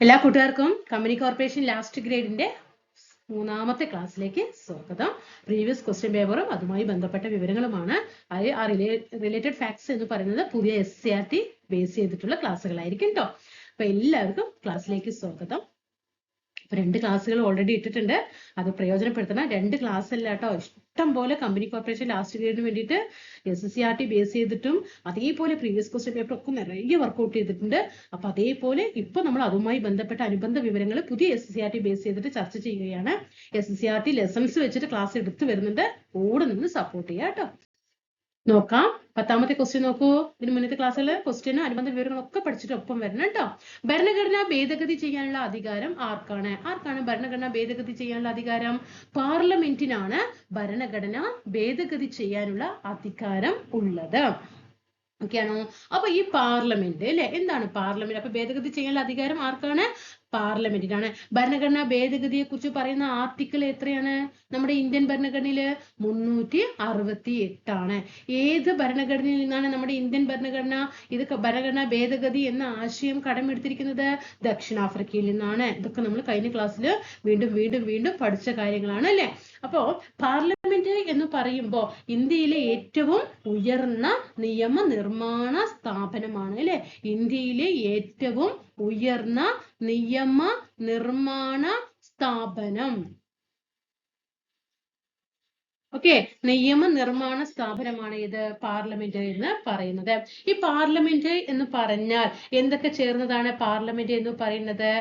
എല്ലാ കൂട്ടുകാർക്കും company corporation last ഗ്രേഡിന്റെ മൂന്നാമത്തെ ക്ലാസ്സിലേക്ക് സ്വാഗതം. പ്രീവിയസ് ക്വസ്റ്റ്യൻ പേപ്പറും അതുമായി ബന്ധപ്പെട്ട വിവരങ്ങളുമാണ്. ആ റിലേറ്റഡ് ഫാക്ട്സ് എന്ന് പറയുന്നത് പുതിയ SCERT ബേസ് ചെയ്തിട്ടുള്ള ക്ലാസ്സുകളായിരിക്കും കേട്ടോ. അപ്പൊ എല്ലാവർക്കും ക്ലാസ്സിലേക്ക് സ്വാഗതം. അപ്പൊ 2 ക്ലാസ്സുകൾ ഓൾറെഡി ഇട്ടിട്ടുണ്ട്, അത് പ്രയോജനപ്പെടുത്തണം. 2 ക്ലാസ് അല്ല കേട്ടോ, ഇഷ്ടം പോലെ കമ്പനി കോർപ്പറേഷൻ ലാസ്റ്റ് ഗ്രേഡിന് വേണ്ടിയിട്ട് SCERT ബേസ് ചെയ്തിട്ടും അതേപോലെ പ്രീവിയസ് ക്വസ്റ്റ്യൻ പേപ്പർ ഒക്കെ നിറയെ വർക്ക്ഔട്ട് ചെയ്തിട്ടുണ്ട്. അപ്പൊ അതേപോലെ ഇപ്പൊ നമ്മൾ അതുമായി ബന്ധപ്പെട്ട അനുബന്ധ വിവരങ്ങൾ പുതിയ SCERT ബേസ് ചെയ്തിട്ട് ചർച്ച ചെയ്യുകയാണ്. SCERT ലെസൺസ് വെച്ചിട്ട് ക്ലാസ് എടുത്തു വരുന്നുണ്ട്, കൂടെ നിന്ന് സപ്പോർട്ട് ചെയ്യാം കേട്ടോ. നോക്കാം, 10ാമത്തെ ക്വസ്റ്റ്യൻ നോക്കൂ. ഇതിന് മുന്നത്തെ ക്ലാസ്സിലെ ക്വസ്റ്റ്യന് അനുബന്ധ വിവരങ്ങളൊക്കെ പഠിച്ചിട്ട് ഒപ്പം വരണം കേട്ടോ. ഭരണഘടന ഭേദഗതി ചെയ്യാനുള്ള അധികാരം ആർക്കാണ്? ഭരണഘടന ഭേദഗതി ചെയ്യാനുള്ള അധികാരം? പാർലമെന്റിനാണ് ഭരണഘടന ഭേദഗതി ചെയ്യാനുള്ള അധികാരം ഉള്ളത്. ഓക്കെയാണോ? അപ്പൊ ഈ പാർലമെന്റ് അല്ലെ, എന്താണ് പാർലമെന്റ്? അപ്പൊ ഭേദഗതി ചെയ്യാനുള്ള അധികാരം ആർക്കാണ്? പാർലമെന്റിനാണ്. ഭരണഘടനാ ഭേദഗതിയെ കുറിച്ച് പറയുന്ന ആർട്ടിക്കിൾ എത്രയാണ്? നമ്മുടെ ഇന്ത്യൻ ഭരണഘടനയില് 368 ആണ്. ഏത് ഭരണഘടനയിൽ നിന്നാണ് നമ്മുടെ ഇന്ത്യൻ ഭരണഘടന ഇത് ഭരണഘടനാ ഭേദഗതി എന്ന ആശയം കടമെടുത്തിരിക്കുന്നത്? ദക്ഷിണാഫ്രിക്കയിൽ നിന്നാണ്. ഇതൊക്കെ നമ്മൾ കഴിഞ്ഞ ക്ലാസ്സിൽ വീണ്ടും പഠിച്ച കാര്യങ്ങളാണ് അല്ലെ. അപ്പോ പാർലമെന്റ് എന്ന് പറയുമ്പോൾ ഇന്ത്യയിലെ ഏറ്റവും ഉയർന്ന നിയമനിർമ്മാണ സ്ഥാപനമാണ് അല്ലെ. ഇന്ത്യയിലെ ഏറ്റവും ഉയർന്ന നിയമനിർമ്മാണ സ്ഥാപനം. ഓക്കെ, നിയമനിർമ്മാണ സ്ഥാപനമാണ് ഇത് പാർലമെന്റ് എന്ന് പറയുന്നത്. ഈ പാർലമെന്റ് എന്ന് പറഞ്ഞാൽ എന്തൊക്കെ ചേർന്നതാണ് പാർലമെന്റ് എന്ന് പറയുന്നത്?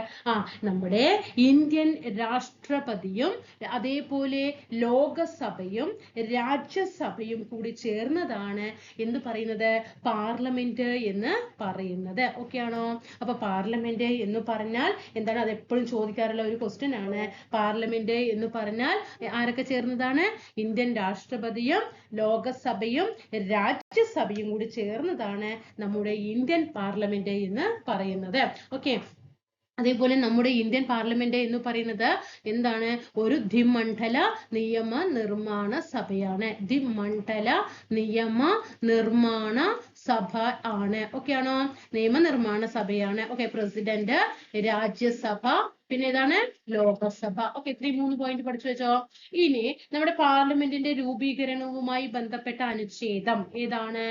നമ്മുടെ ഇന്ത്യൻ രാഷ്ട്രപതിയും അതേപോലെ ലോകസഭയും രാജ്യസഭയും കൂടി ചേർന്നതാണ് എന്ന് പറയുന്നത് പാർലമെന്റ് എന്ന് പറയുന്നത്. ഓക്കെ ആണോ? അപ്പൊ പാർലമെന്റ് എന്ന് പറഞ്ഞാൽ എന്താണ്? അത് എപ്പോഴും ചോദിക്കാറുള്ള ഒരു ക്വസ്റ്റ്യൻ ആണ്. പാർലമെന്റ് എന്ന് പറഞ്ഞാൽ ആരൊക്കെ ചേർന്നതാണ്? ഇന്ത്യൻ രാഷ്ട്രപതിയും ലോകസഭയും രാജ്യസഭയും കൂടി ചേർന്നതാണ് നമ്മുടെ ഇന്ത്യൻ പാർലമെന്റ് എന്ന് പറയുന്നത്. ഓക്കെ, അതേപോലെ നമ്മുടെ ഇന്ത്യൻ പാർലമെന്റ് എന്ന് പറയുന്നത് എന്താണ്? ഒരു ദ്വിമണ്ഡല നിയമ നിർമ്മാണ സഭയാണ്. ദ്വിമണ്ഡല നിയമ നിർമ്മാണ സഭ ആണ്. ഓക്കെ ആണോ? നിയമനിർമ്മാണ സഭയാണ്. ഓക്കെ, പ്രസിഡന്റ്, രാജ്യസഭ, പിന്നെ ഏതാണ്? ലോകസഭ. ഓക്കെ, 3 പോയിന്റ് പഠിച്ചു വെച്ചോ. ഇനി നമ്മുടെ പാർലമെന്റിന്റെ രൂപീകരണവുമായി ബന്ധപ്പെട്ട അനുച്ഛേദം ഏതാണ്?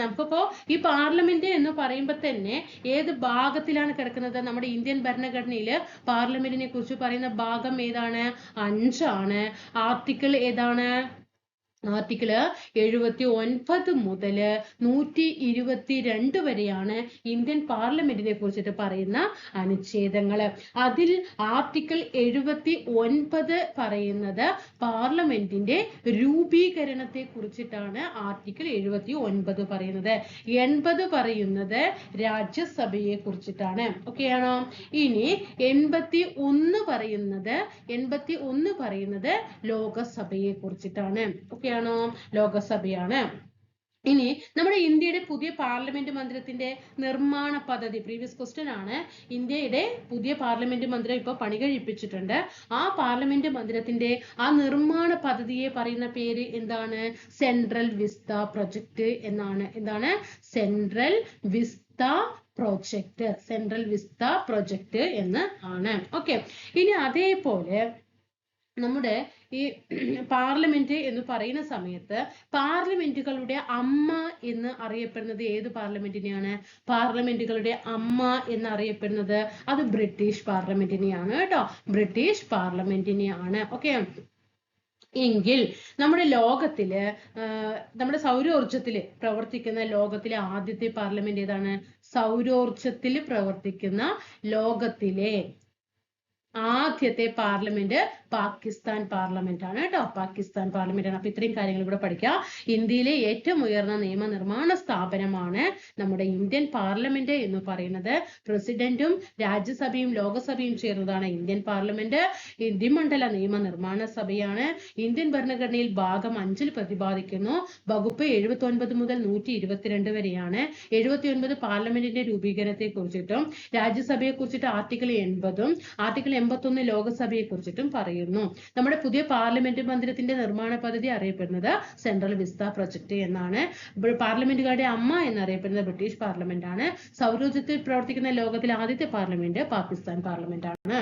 നമുക്കിപ്പോ ഈ പാർലമെന്റ് എന്ന് പറയുമ്പോ തന്നെ ഏത് ഭാഗത്തിലാണ് കിടക്കുന്നത്? നമ്മുടെ ഇന്ത്യൻ ഭരണഘടനയില് പാർലമെന്റിനെ കുറിച്ച് പറയുന്ന ഭാഗം ഏതാണ്? 5 ആണ്. ആർട്ടിക്കിൾ ഏതാണ്? ആർട്ടിക്കിൾ 79 മുതൽ 122 വരെയാണ് ഇന്ത്യൻ പാർലമെന്റിനെ കുറിച്ചിട്ട് പറയുന്ന അനുച്ഛേദങ്ങൾ. അതിൽ ആർട്ടിക്കിൾ 79 പറയുന്നത് പാർലമെന്റിന്റെ രൂപീകരണത്തെ കുറിച്ചിട്ടാണ്. ആർട്ടിക്കിൾ 79 പറയുന്നത്. 80 പറയുന്നത് രാജ്യസഭയെ കുറിച്ചിട്ടാണ്. ഓക്കെ ആണോ? ഇനി 81 പറയുന്നത് ലോകസഭയെ കുറിച്ചിട്ടാണ്. ഓക്കെ ആണോ? ലോകസഭയാണ്. ഇനി നമ്മുടെ ഇന്ത്യയുടെ പുതിയ പാർലമെന്റ് മന്ദിരത്തിന്റെ നിർമ്മാണ പദ്ധതി, പ്രീവിയസ് ക്വസ്റ്റ്യൻ ആണ്. ഇന്ത്യയുടെ പുതിയ പാർലമെന്റ് മന്ദിരം ഇപ്പൊ പണി കഴിപ്പിച്ചിട്ടുണ്ട്. ആ പാർലമെന്റ് മന്ദിരത്തിന്റെ ആ നിർമ്മാണ പദ്ധതിയെ പറയുന്ന പേര് എന്താണ്? സെൻട്രൽ വിസ്ത പ്രൊജക്ട് എന്നാണ്. എന്താണ്? Central Vista project. Central Vista project എന്ന് ആണ്. ഓക്കെ, ഇനി അതേപോലെ നമ്മുടെ ഈ പാർലമെന്റ് എന്ന് പറയുന്ന സമയത്ത് പാർലമെന്റുകളുടെ അമ്മ എന്ന് അറിയപ്പെടുന്നത് ഏത് പാർലമെന്റിനെയാണ്? പാർലമെന്റുകളുടെ അമ്മ എന്ന് അറിയപ്പെടുന്നത് അത് ബ്രിട്ടീഷ് പാർലമെന്റിനെയാണ് കേട്ടോ. ബ്രിട്ടീഷ് പാർലമെന്റിനെയാണ്. ഓക്കെ, എങ്കിൽ നമ്മുടെ ലോകത്തില് നമ്മുടെ സൗരോർജത്തില് പ്രവർത്തിക്കുന്ന ലോകത്തിലെ ആദ്യത്തെ പാർലമെന്റ് ഏതാണ്? സൗരോർജത്തിൽ പ്രവർത്തിക്കുന്ന ലോകത്തിലെ ആദ്യത്തെ പാർലമെന്റ് പാകിസ്ഥാൻ പാർലമെന്റ് ആണ് കേട്ടോ. പാകിസ്ഥാൻ പാർലമെന്റ് ആണ്. അപ്പൊ ഇത്രയും കാര്യങ്ങൾ ഇവിടെ പഠിക്കാം. ഇന്ത്യയിലെ ഏറ്റവും ഉയർന്ന നിയമനിർമ്മാണ സ്ഥാപനമാണ് നമ്മുടെ ഇന്ത്യൻ പാർലമെന്റ് എന്ന് പറയുന്നത്. പ്രസിഡന്റും രാജ്യസഭയും ലോകസഭയും ചേർന്നതാണ് ഇന്ത്യൻ പാർലമെന്റ്. ദ്വിമണ്ഡല നിയമനിർമ്മാണ സഭയാണ്. ഇന്ത്യൻ ഭരണഘടനയിൽ ഭാഗം 5 പ്രതിപാദിക്കുന്നു. വകുപ്പ് 79 മുതൽ 122 വരെയാണ്. 79 പാർലമെന്റിന്റെ രൂപീകരണത്തെ കുറിച്ചിട്ടും രാജ്യസഭയെ കുറിച്ചിട്ട് ആർട്ടിക്കിൾ 80ഉം ആർട്ടിക്കിൾ 1981 ലോകസഭയെ കുറിച്ചിട്ടും പറയുന്നു. നമ്മുടെ പുതിയ പാർലമെന്റ് മന്ദിരത്തിന്റെ നിർമ്മാണ പദ്ധതി അറിയപ്പെടുന്നത് സെൻട്രൽ വിസ്ത പ്രൊജക്ട് എന്നാണ്. പാർലമെന്റുകാരുടെ അമ്മ എന്നറിയപ്പെടുന്നത് ബ്രിട്ടീഷ് പാർലമെന്റ് ആണ്. സൗരോർജ്ജത്തിൽ പ്രവർത്തിക്കുന്ന ലോകത്തിലെ ആദ്യത്തെ പാർലമെന്റ് പാകിസ്ഥാൻ പാർലമെന്റ് ആണ്.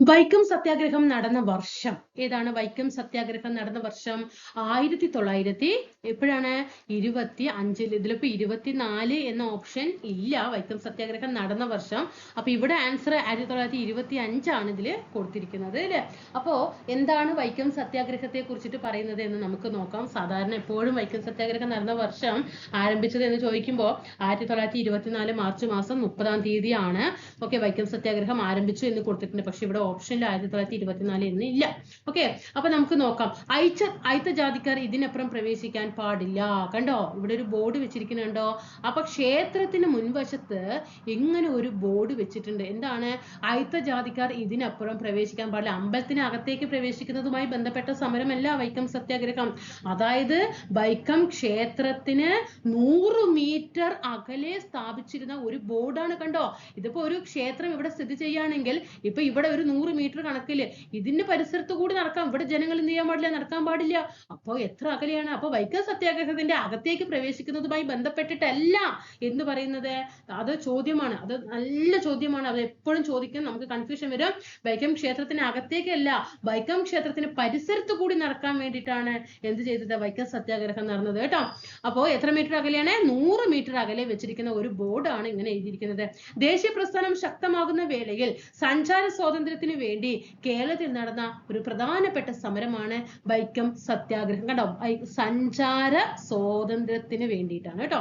വൈക്കം സത്യാഗ്രഹം നടന്ന വർഷം ഏതാണ്? വൈക്കം സത്യാഗ്രഹം നടന്ന വർഷം 1900 എപ്പോഴാണ്? 25. ഇതിലിപ്പോ 24 എന്ന ഓപ്ഷൻ ഇല്ല. വൈക്കം സത്യാഗ്രഹം നടന്ന വർഷം. അപ്പൊ ഇവിടെ ആൻസർ 1925 ആണ് ഇതിൽ കൊടുത്തിരിക്കുന്നത് അല്ലെ. അപ്പോ എന്താണ് വൈക്കം സത്യാഗ്രഹത്തെ കുറിച്ചിട്ട് പറയുന്നത് എന്ന് നമുക്ക് നോക്കാം. സാധാരണ എപ്പോഴും വൈക്കം സത്യാഗ്രഹം നടന്ന വർഷം ആരംഭിച്ചത് എന്ന് ചോദിക്കുമ്പോൾ 1924 മാർച്ച് മാസം 30-ാം തീയതിയാണ് ഓക്കെ വൈക്കം സത്യാഗ്രഹം ആരംഭിച്ചു എന്ന് കൊടുത്തിട്ടുണ്ട്. പക്ഷെ ഇവിടെ ഓപ്ഷനിൽ 1924 എന്ന് ഇല്ല. ഓക്കെ, അപ്പൊ നമുക്ക് നോക്കാം. അയിത്ത ജാതിക്കാർ ഇതിനപ്പുറം പ്രവേശിക്കാൻ പാടില്ല. കണ്ടോ, ഇവിടെ ഒരു ബോർഡ് വെച്ചിരിക്കുന്നുണ്ടോ? അപ്പൊ ക്ഷേത്രത്തിന് മുൻവശത്ത് ഇങ്ങനെ ഒരു ബോർഡ് വെച്ചിട്ടുണ്ട്. എന്താണ്? അയിത്ത ജാതിക്കാർ ഇതിനപ്പുറം പ്രവേശിക്കാൻ പാടില്ല. അമ്പലത്തിനകത്തേക്ക് പ്രവേശിക്കുന്നതുമായി ബന്ധപ്പെട്ട സമരമല്ല വൈക്കം സത്യാഗ്രഹം. അതായത് വൈക്കം ക്ഷേത്രത്തിന് 100 മീറ്റർ അകലെ സ്ഥാപിച്ചിരുന്ന ഒരു ബോർഡാണ്. കണ്ടോ, ഇതിപ്പോ ഒരു ക്ഷേത്രം ഇവിടെ സ്ഥിതി ചെയ്യുകയാണെങ്കിൽ ഇപ്പൊ ഇവിടെ ഒരു 100 മീറ്റർ കണക്കില് ഇതിന്റെ പരിസരത്ത് കൂടി നടക്കാം. ഇവിടെ ജനങ്ങൾ എന്ത് ചെയ്യാൻ പാടില്ല? നടക്കാൻ പാടില്ല. അപ്പൊ എത്ര അകലെയാണ്? അപ്പൊ വൈക്കം സത്യാഗ്രഹത്തിന്റെ അകത്തേക്ക് പ്രവേശിക്കുന്നതുമായി ബന്ധപ്പെട്ടിട്ടല്ല എന്ന് പറയുന്നത്. അത് ചോദ്യമാണ്, അത് നല്ല ചോദ്യമാണ്. അത് എപ്പോഴും ചോദിക്കും, നമുക്ക് കൺഫ്യൂഷൻ വരും. വൈക്കം ക്ഷേത്രത്തിന് അകത്തേക്കല്ല, വൈക്കം ക്ഷേത്രത്തിന് പരിസരത്ത് കൂടി നടക്കാൻ വേണ്ടിയിട്ടാണ് എന്ത് ചെയ്തത്? വൈക്കം സത്യാഗ്രഹം നടന്നത് കേട്ടോ. അപ്പോ എത്ര മീറ്റർ അകലെയാണ്? 100 മീറ്റർ അകലെ വെച്ചിരിക്കുന്ന ഒരു ബോർഡാണ് ഇങ്ങനെ എഴുതിയിരിക്കുന്നത്. ദേശീയ പ്രസ്ഥാനം ശക്തമാകുന്ന വേളയിൽ സഞ്ചാര സ്വാതന്ത്ര്യത്തിന് വേണ്ടി കേരളത്തിൽ നടന്ന ഒരു പ്രധാനപ്പെട്ട സമരമാണ് വൈക്കം സത്യാഗ്രഹം. കണ്ടോ, സഞ്ചാര സ്വാതന്ത്ര്യത്തിന് വേണ്ടിയിട്ടാണ് കേട്ടോ.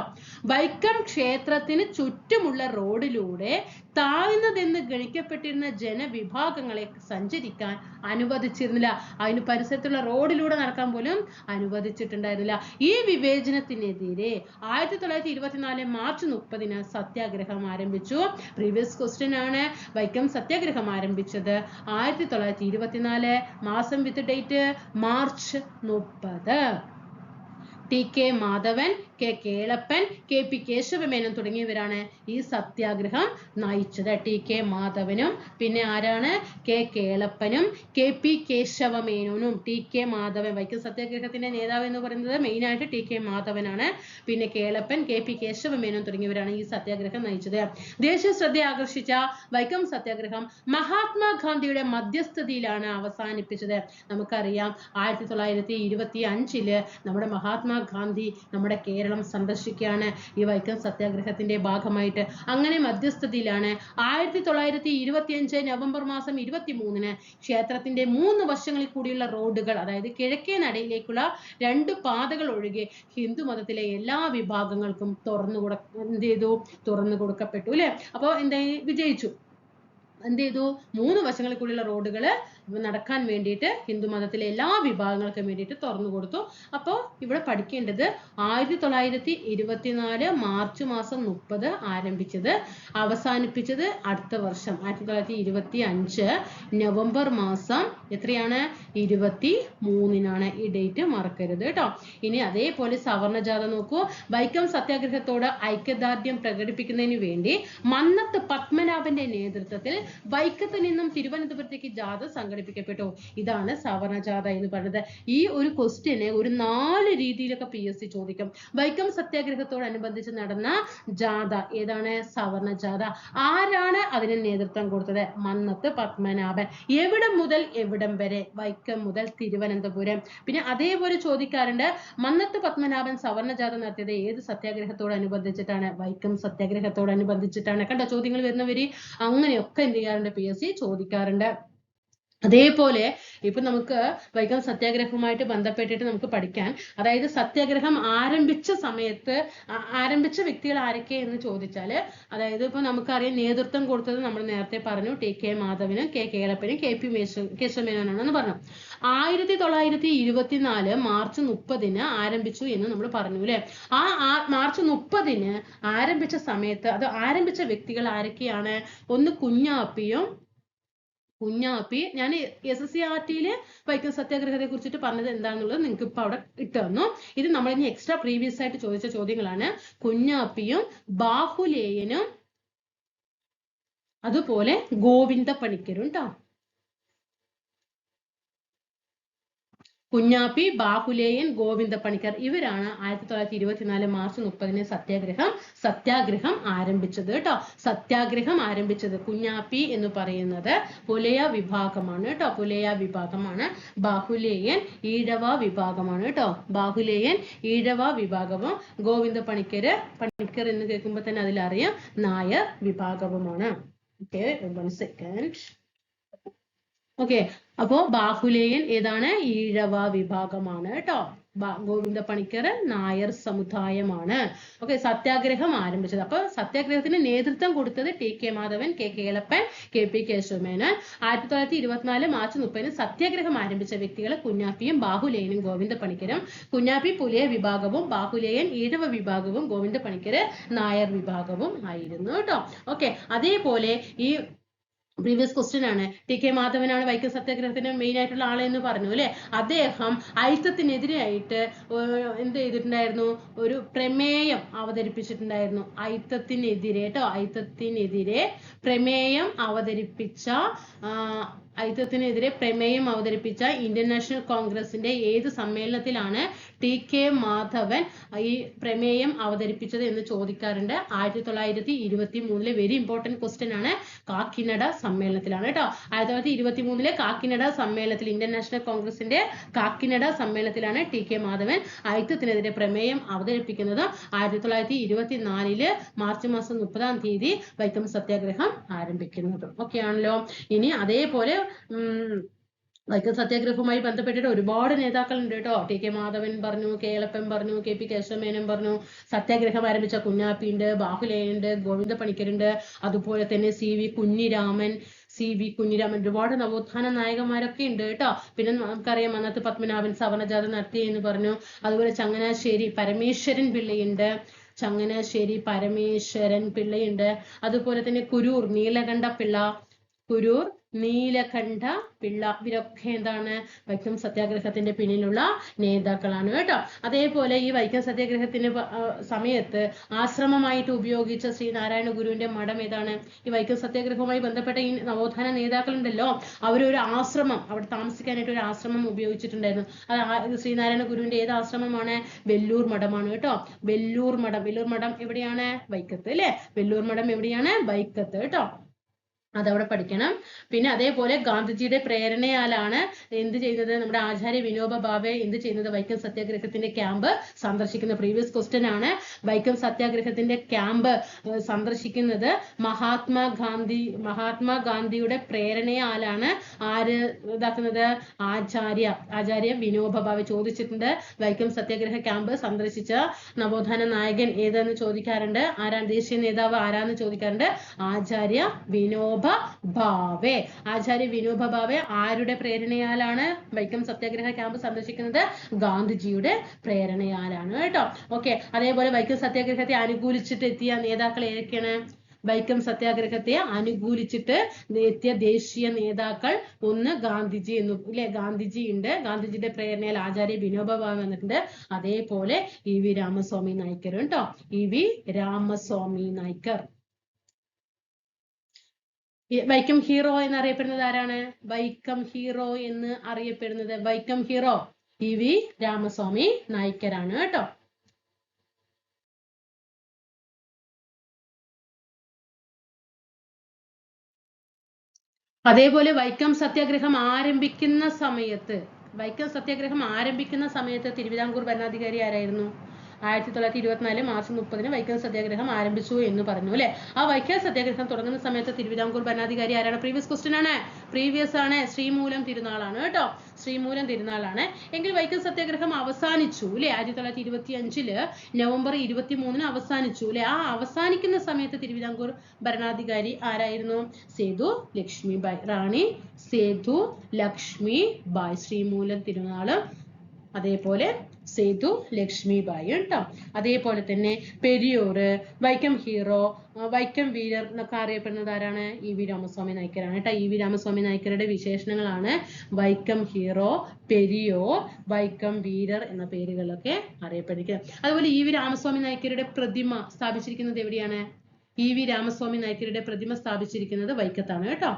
വൈക്കം ക്ഷേത്രത്തിന് ചുറ്റുമുള്ള റോഡിലൂടെ താഴ്ന്നതെന്ന് ഗണിക്കപ്പെട്ടിരുന്ന ജനവിഭാഗങ്ങളെ സഞ്ചരിക്കാൻ അനുവദിച്ചിരുന്നില്ല. അതിന് പരിസരത്തുള്ള റോഡിലൂടെ നടക്കാൻ പോലും അനുവദിച്ചിട്ടുണ്ടായിരുന്നില്ല. ഈ വിവേചനത്തിനെതിരെ 1924 മാർച്ച് 30 സത്യാഗ്രഹം ആരംഭിച്ചു. പ്രീവിയസ് ക്വസ്റ്റ്യൻ ആണ്. വൈക്കം സത്യാഗ്രഹം ആരംഭിച്ചത് 1924 മാസം with date March 30. T K Madhavan, K Kelappan, K P Kesava Menon തുടങ്ങിയവരാണ് ഈ സത്യാഗ്രഹം നയിച്ചത്. ടി കെ മാധവനും പിന്നെ ആരാണ്? കെ കേളപ്പനും കെ പി കേശവമേനോനും. ടി കെ മാധവൻ വൈക്കം സത്യാഗ്രഹത്തിന്റെ നേതാവ് എന്ന് പറയുന്നത് മെയിൻ ആയിട്ട് ടി കെ മാധവനാണ്. പിന്നെ കേളപ്പൻ, കെ പി കേശവമേനോൻ തുടങ്ങിയവരാണ് ഈ സത്യാഗ്രഹം നയിച്ചത്. ദേശീയ ശ്രദ്ധ ആകർഷിച്ച വൈക്കം സത്യാഗ്രഹം മഹാത്മാഗാന്ധിയുടെ മധ്യസ്ഥതയിലാണ് അവസാനിപ്പിച്ചത്. നമുക്കറിയാം 1925 നമ്മുടെ മഹാത്മാഗാന്ധി നമ്മുടെ കേരളം സന്ദർശിക്കുകയാണ് ഈ വൈക്കം സത്യാഗ്രഹത്തിന്റെ ഭാഗമായിട്ട്. അങ്ങനെ മധ്യസ്ഥതയിലാണ് 1925 നവംബർ മാസം 23 ക്ഷേത്രത്തിന്റെ 3 വശങ്ങളിൽ കൂടിയുള്ള റോഡുകൾ, അതായത് കിഴക്കേ നടയിലേക്കുള്ള 2 പാതകൾ ഒഴികെ ഹിന്ദു മതത്തിലെ എല്ലാ വിഭാഗങ്ങൾക്കും തുറന്നു കൊടുക്കപ്പെട്ടു അല്ലെ. അപ്പൊ എന്തായി? വിജയിച്ചു. എന്ത് ചെയ്തു? 3 വശങ്ങളിൽ കൂടിയുള്ള റോഡുകൾ നടക്കാൻ വേണ്ടിയിട്ട് ഹിന്ദു മതത്തിലെ എല്ലാ വിഭാഗങ്ങൾക്കും വേണ്ടിയിട്ട് തുറന്നു കൊടുത്തു. അപ്പോൾ ഇവിടെ പഠിക്കേണ്ടത് 1924 മാർച്ച് മാസം 30 ആരംഭിച്ചത്, അവസാനിപ്പിച്ചത് അടുത്ത വർഷം 1925 നവംബർ മാസം എത്രയാണ്? 23 ഈ ഡേറ്റ് മറക്കരുത് കേട്ടോ. ഇനി അതേപോലെ സവർണജാഥ നോക്കൂ. വൈക്കം സത്യാഗ്രഹത്തോട് ഐക്യദാർഢ്യം പ്രകടിപ്പിക്കുന്നതിന് വേണ്ടി മന്നത്ത് പത്മനാഭന്റെ നേതൃത്വത്തിൽ വൈക്കത്ത് നിന്നും തിരുവനന്തപുരത്തേക്ക് ജാഥ സംഘടിപ്പിക്കപ്പെട്ടു. ഇതാണ് സവർണജാഥ എന്ന് പറയുന്നത്. ഈ ഒരു ക്വസ്റ്റ്യന് ഒരു 4 രീതിയിലൊക്കെ PSC ചോദിക്കും. വൈക്കം സത്യാഗ്രഹത്തോടനുബന്ധിച്ച് നടന്ന ജാഥ ഏതാണ്? സവർണജാഥ. ആരാണ് അതിന് നേതൃത്വം കൊടുത്തത്? മന്നത്ത് പത്മനാഭൻ. എവിടം മുതൽ എവിടം വരെ? വൈക്കം മുതൽ തിരുവനന്തപുരം. പിന്നെ അതേപോലെ ചോദിക്കാറുണ്ട്, മന്നത്ത് പത്മനാഭൻ സവർണജാഥ നടത്തിയത് ഏത് സത്യാഗ്രഹത്തോടനുബന്ധിച്ചിട്ടാണ്? വൈക്കം സത്യാഗ്രഹത്തോടനുബന്ധിച്ചിട്ടാണ്. കണ്ട ചോദ്യങ്ങൾ വരുന്നവര് അങ്ങനെയൊക്കെ എന്ത് ചെയ്യാറുണ്ട്? PSC ചോദിക്കാറുണ്ട്. അതേപോലെ ഇപ്പൊ നമുക്ക് വൈക്കം സത്യാഗ്രഹവുമായിട്ട് ബന്ധപ്പെട്ടിട്ട് നമുക്ക് പഠിക്കാൻ, അതായത് സത്യാഗ്രഹം ആരംഭിച്ച സമയത്ത് ആരംഭിച്ച വ്യക്തികൾ ആരൊക്കെ എന്ന് ചോദിച്ചാല്, അതായത് ഇപ്പൊ നമുക്കറിയാം നേതൃത്വം കൊടുത്തത് നമ്മൾ നേരത്തെ പറഞ്ഞു ടി കെ മാധവനും കെ കേളപ്പനും കെ പി കേശവമേനോനാണെന്ന് പറഞ്ഞു. 1924 മാർച്ച് 30 ആരംഭിച്ചു എന്ന് നമ്മൾ പറഞ്ഞു അല്ലെ. ആ മാർച്ച് 30 ആരംഭിച്ച സമയത്ത് അത് ആരംഭിച്ച വ്യക്തികൾ ആരൊക്കെയാണ്? ഒന്ന് കുഞ്ഞാപ്പി. ഞാൻ SSCRT വൈക്കം സത്യാഗ്രഹത്തെ കുറിച്ചിട്ട് പറഞ്ഞത് എന്താണെന്നുള്ളത് നിങ്ങൾക്ക് ഇപ്പൊ അവിടെ ഇട്ട് തന്നു. ഇത് നമ്മൾ ഇനി എക്സ്ട്രാ പ്രീവിയസ് ആയിട്ട് ചോദിച്ച ചോദ്യങ്ങളാണ്. കുഞ്ഞാപ്പിയും ബാഹുലേയനും അതുപോലെ ഗോവിന്ദ പണിക്കരും ട്ടോ. കുഞ്ഞാപ്പി, ബാഹുലേയൻ, ഗോവിന്ദ പണിക്കർ ഇവരാണ് 1924 മാർച്ച് 30 സത്യാഗ്രഹം ആരംഭിച്ചത് കേട്ടോ. സത്യാഗ്രഹം ആരംഭിച്ചത് കുഞ്ഞാപ്പി എന്ന് പറയുന്നത് പുലയ വിഭാഗമാണ് കേട്ടോ. പുലയ വിഭാഗമാണ്. ബാഹുലേയൻ ഈഴവ വിഭാഗമാണ് കേട്ടോ. ബാഹുലേയൻ ഈഴവ വിഭാഗവും ഗോവിന്ദ പണിക്കർ എന്ന് കേൾക്കുമ്പോൾ തന്നെ അതിലറിയാം നായർ വിഭാഗവുമാണ്. Okay, 1 second. ഓക്കെ, അപ്പോ ബാഹുലേയൻ ഏതാണ്? ഈഴവ വിഭാഗമാണ് കേട്ടോ. ഗോവിന്ദ പണിക്കർ നായർ സമുദായമാണ്. ഓക്കെ, സത്യാഗ്രഹം ആരംഭിച്ചത്. അപ്പൊ സത്യാഗ്രഹത്തിന് നേതൃത്വം കൊടുത്തത് T K. Madhavan, K. Kelappan, K P. Kesava Menon. 1924 March 30 സത്യാഗ്രഹം ആരംഭിച്ച വ്യക്തികൾ കുഞ്ഞാപ്പിയും ബാഹുലേയനും ഗോവിന്ദ പണിക്കരും. കുഞ്ഞാപ്പി പുലയ വിഭാഗവും ബാഹുലേയൻ ഈഴവ വിഭാഗവും ഗോവിന്ദ പണിക്കർ നായർ വിഭാഗവും ആയിരുന്നു കേട്ടോ. ഓക്കെ, അതേപോലെ ഈ പ്രീവിയസ് ക്വസ്റ്റ്യൻ ആണ്. ടി.കെ. മാധവനാണ് വൈക്കം സത്യാഗ്രഹത്തിന് മെയിൻ ആയിട്ടുള്ള ആളെന്ന് പറഞ്ഞു അല്ലെ. അദ്ദേഹം അയിത്തത്തിനെതിരായിട്ട് എന്ത് ചെയ്തിട്ടുണ്ടായിരുന്നു? ഒരു പ്രമേയം അവതരിപ്പിച്ചിട്ടുണ്ടായിരുന്നു. അയിത്തത്തിനെതിരെ കേട്ടോ. അയിത്തത്തിനെതിരെ പ്രമേയം അവതരിപ്പിച്ച ഇന്ത്യൻ നാഷണൽ കോൺഗ്രസിന്റെ ഏത് സമ്മേളനത്തിലാണ് ടി.കെ. മാധവൻ ഈ പ്രമേയം അവതരിപ്പിച്ചത് എന്ന് ചോദിക്കാറുണ്ട്. 1923 വെരി ഇമ്പോർട്ടന്റ് ക്വസ്റ്റ്യൻ ആണ്. കാക്കിനഡ സമ്മേളനത്തിലാണ് കേട്ടോ. 1923 കാക്കിനഡ സമ്മേളനത്തിൽ ഇന്ത്യൻ നാഷണൽ കോൺഗ്രസിന്റെ കാക്കിനഡ സമ്മേളനത്തിലാണ് ടി.കെ. മാധവൻ അയിത്തത്തിനെതിരെ പ്രമേയം അവതരിപ്പിക്കുന്നത്. 1924 മാർച്ച് മാസം 30 വൈക്കം സത്യാഗ്രഹം ആരംഭിക്കുന്നത്. ഓക്കെ ആണല്ലോ. ഇനി അതേപോലെ വൈക്കം സത്യാഗ്രഹവുമായി ബന്ധപ്പെട്ടിട്ട് ഒരുപാട് നേതാക്കൾ ഉണ്ട് കേട്ടോ. ടി.കെ. മാധവൻ പറഞ്ഞു, കേളപ്പൻ പറഞ്ഞു, കെ.പി. കേശവമേനോൻ പറഞ്ഞു. സത്യാഗ്രഹം ആരംഭിച്ച കുഞ്ഞാപ്പി ഉണ്ട്, ബാഹുലേയുണ്ട്, ഗോവിന്ദ പണിക്കരുണ്ട്. അതുപോലെ തന്നെ സി.വി. കുഞ്ഞിരാമൻ ഒരുപാട് നവോത്ഥാന നായകന്മാരൊക്കെ ഉണ്ട് കേട്ടോ. പിന്നെ നമുക്കറിയാം അന്നത്തെ പത്മനാഭൻ സവർണജാഥ നടത്തി എന്ന് പറഞ്ഞു. അതുപോലെ ചങ്ങനാശ്ശേരി പരമേശ്വരൻ പിള്ളയുണ്ട്. അതുപോലെ തന്നെ കുരൂർ നീലകണ്ഠ പിള്ള ഇവരൊക്കെ എന്താണ്? വൈക്കം സത്യാഗ്രഹത്തിന്റെ പിന്നിലുള്ള നേതാക്കളാണ് കേട്ടോ. അതേപോലെ ഈ വൈക്കം സത്യാഗ്രഹത്തിന്റെ സമയത്ത് ആശ്രമമായിട്ട് ഉപയോഗിച്ച ശ്രീനാരായണ ഗുരുവിന്റെ മഠം ഏതാണ്? ഈ വൈക്കം സത്യാഗ്രഹവുമായി ബന്ധപ്പെട്ട ഈ നവോത്ഥാന നേതാക്കളുണ്ടല്ലോ, അവരൊരു ആശ്രമം, അവിടെ താമസിക്കാനായിട്ട് ഒരു ആശ്രമം ഉപയോഗിച്ചിട്ടുണ്ടായിരുന്നു. അത് ശ്രീനാരായണ ഗുരുവിന്റെ ഏത് ആശ്രമമാണ്? വെല്ലൂർ മഠമാണ് കേട്ടോ. വെല്ലൂർ മഠം എവിടെയാണ്? വൈക്കത്ത് അല്ലെ. വെല്ലൂർ മഠം എവിടെയാണ്? വൈക്കത്ത് കേട്ടോ. അതവിടെ പഠിക്കണം. പിന്നെ അതേപോലെ ഗാന്ധിജിയുടെ പ്രേരണയാലാണ് എന്ത് ചെയ്യുന്നത്? നമ്മുടെ ആചാര്യ വിനോബ ഭാവെ എന്ത് ചെയ്യുന്നത്? വൈക്കം സത്യാഗ്രഹത്തിന്റെ ക്യാമ്പ് സന്ദർശിക്കുന്ന പ്രീവിയസ് ക്വസ്റ്റ്യൻ ആണ്. വൈക്കം സത്യാഗ്രഹത്തിന്റെ ക്യാമ്പ് സന്ദർശിക്കുന്നത് മഹാത്മാഗാന്ധിയുടെ പ്രേരണയാലാണ്. ആര് ഇതാക്കുന്നത്? ആചാര്യ വിനോബ ഭാവെ ചോദിച്ചിട്ടുണ്ട്. വൈക്കം സത്യാഗ്രഹ ക്യാമ്പ് സന്ദർശിച്ച നവോത്ഥാന നായകൻ ഏതെന്ന് ചോദിക്കാറുണ്ട്. ആരാണ് ദേശീയ നേതാവ് ആരാന്ന് ചോദിക്കാറുണ്ട്? ആചാര്യ വിനോബ ഭാവെ. ആചാര്യ വിനോബ ഭാവെ ആരുടെ പ്രേരണയാലാണ് വൈക്കം സത്യാഗ്രഹ ക്യാമ്പ് സന്ദർശിക്കുന്നത്? ഗാന്ധിജിയുടെ പ്രേരണയാലാണ് കേട്ടോ. ഓക്കെ, അതേപോലെ വൈക്കം സത്യാഗ്രഹത്തെ അനുകൂലിച്ചിട്ട് എത്തിയ നേതാക്കൾ ഏതൊക്കെയാണ്? വൈക്കം സത്യാഗ്രഹത്തെ അനുകൂലിച്ചിട്ട് എത്തിയ ദേശീയ നേതാക്കൾ ഒന്ന് ഗാന്ധിജി ഗാന്ധിജി ഉണ്ട്. ഗാന്ധിജിയുടെ പ്രേരണയാൽ ആചാര്യ വിനോബ ഭാവെ വന്നിട്ടുണ്ട്. അതേപോലെ ഇ.വി. രാമസ്വാമി നായ്ക്കർ കേട്ടോ. ഇ.വി. രാമസ്വാമി നായ്ക്കർ. വൈക്കം ഹീറോ എന്നറിയപ്പെടുന്നത് ആരാണ്? വൈക്കം ഹീറോ ഇ.വി. രാമസ്വാമി നായ്ക്കരാണ് കേട്ടോ. അതേപോലെ വൈക്കം സത്യാഗ്രഹം ആരംഭിക്കുന്ന സമയത്ത് തിരുവിതാംകൂർ ഭരണാധികാരി ആരായിരുന്നു? 1924 മാർച്ച് 30 വൈക്കം സത്യാഗ്രഹം ആരംഭിച്ചു എന്ന് പറഞ്ഞു അല്ലെ. ആ വൈക്കം സത്യാഗ്രഹം തുടങ്ങുന്ന സമയത്ത് തിരുവിതാംകൂർ ഭരണാധികാരി ആരാണ്? പ്രീവിയസ് ക്വസ്റ്റ്യൻ ആണ്. ശ്രീമൂലം തിരുനാളാണ് കേട്ടോ. ശ്രീമൂലം തിരുനാളാണ്. എങ്കിൽ വൈക്കം സത്യാഗ്രഹം അവസാനിച്ചു അല്ലെ. 1925 നവംബർ 23 അവസാനിച്ചു അല്ലെ. ആ അവസാനിക്കുന്ന സമയത്ത് തിരുവിതാംകൂർ ഭരണാധികാരി ആരായിരുന്നു? സേതു ലക്ഷ്മിബായി. റാണി സേതു ലക്ഷ്മിബായി. ശ്രീമൂലം തിരുനാളും അതേപോലെ സേതു ലക്ഷ്മിബായി കേട്ടോ. അതേപോലെ തന്നെ പെരിയൂര്, വൈക്കം ഹീറോ, വൈക്കം വീരർ എന്നൊക്കെ അറിയപ്പെടുന്നത് ആരാണ്? ഇ.വി. രാമസ്വാമി നായ്ക്കരാണ് കേട്ടോ. ഇ.വി. രാമസ്വാമി നായ്ക്കരുടെ വിശേഷണങ്ങളാണ് വൈക്കം ഹീറോ, പെരിയോർ, വൈക്കം വീരർ എന്ന പേരുകളൊക്കെ അറിയപ്പെട്ടിരിക്കുന്നത്. അതുപോലെ ഇ.വി. രാമസ്വാമി നായ്ക്കരുടെ പ്രതിമ സ്ഥാപിച്ചിരിക്കുന്നത് എവിടെയാണ്? EV രാമസ്വാമി നായ്ക്കരുടെ പ്രതിമ സ്ഥാപിച്ചിരിക്കുന്നത് വൈക്കത്താണ് കേട്ടോ,